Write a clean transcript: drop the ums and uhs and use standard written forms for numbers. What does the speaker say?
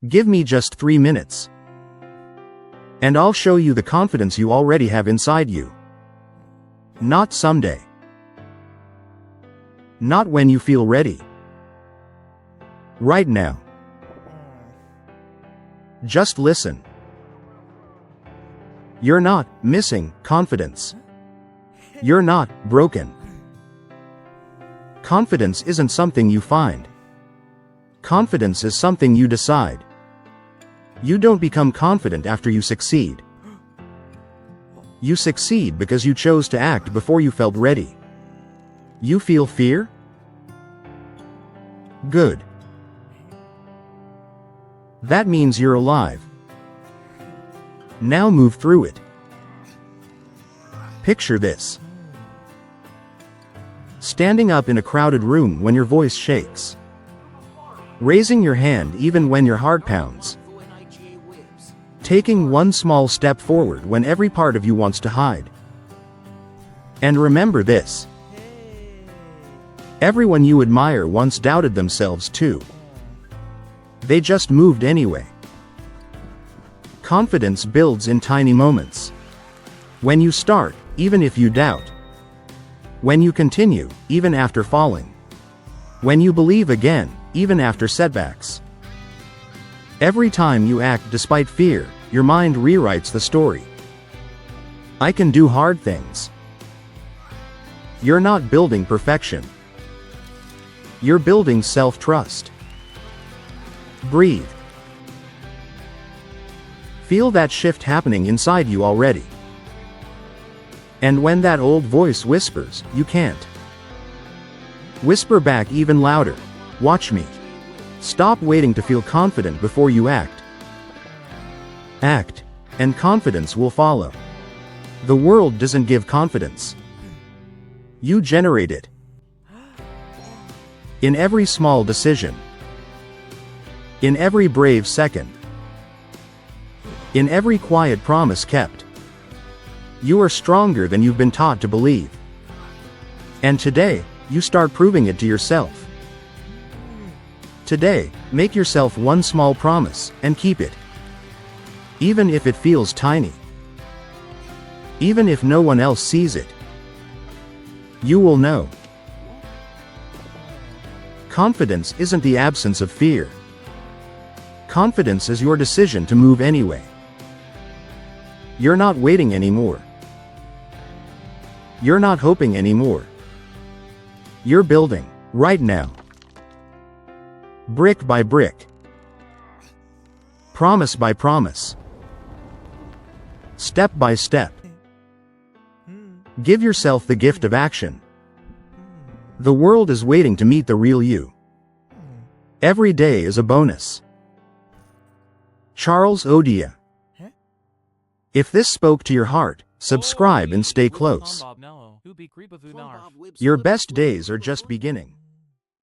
Give me just 3 minutes. And I'll show you the confidence you already have inside you. Not someday. Not when you feel ready. Right now. Just listen. You're not missing confidence. You're not broken. Confidence isn't something you find. Confidence is something you decide. You don't become confident after you succeed. You succeed because you chose to act before you felt ready. You feel fear? Good. That means you're alive. Now move through it. Picture this. Standing up in a crowded room when your voice shakes. Raising your hand even when your heart pounds. Taking one small step forward when every part of you wants to hide. And remember this. Everyone you admire once doubted themselves too. They just moved anyway. Confidence builds in tiny moments. When you start, even if you doubt. When you continue, even after falling. When you believe again, even after setbacks. Every time you act despite fear, your mind rewrites the story. I can do hard things. You're not building perfection. You're building self-trust. Breathe. Feel that shift happening inside you already. And when that old voice whispers, you can't. Whisper back even louder. Watch me. Stop waiting to feel confident before you act. Act, and confidence will follow. The world doesn't give confidence. You generate it. In every small decision. In every brave second. In every quiet promise kept. You are stronger than you've been taught to believe. And today, you start proving it to yourself. Today, make yourself one small promise, and keep it. Even if it feels tiny. Even if no one else sees it. You will know. Confidence isn't the absence of fear. Confidence is your decision to move anyway. You're not waiting anymore. You're not hoping anymore. You're building, right now. Brick by brick. Promise by promise. Step by step. Give yourself the gift of action. The world is waiting to meet the real you. Every day is a bonus. Charles Odia. If this spoke to your heart, subscribe and stay close. Your best days are just beginning.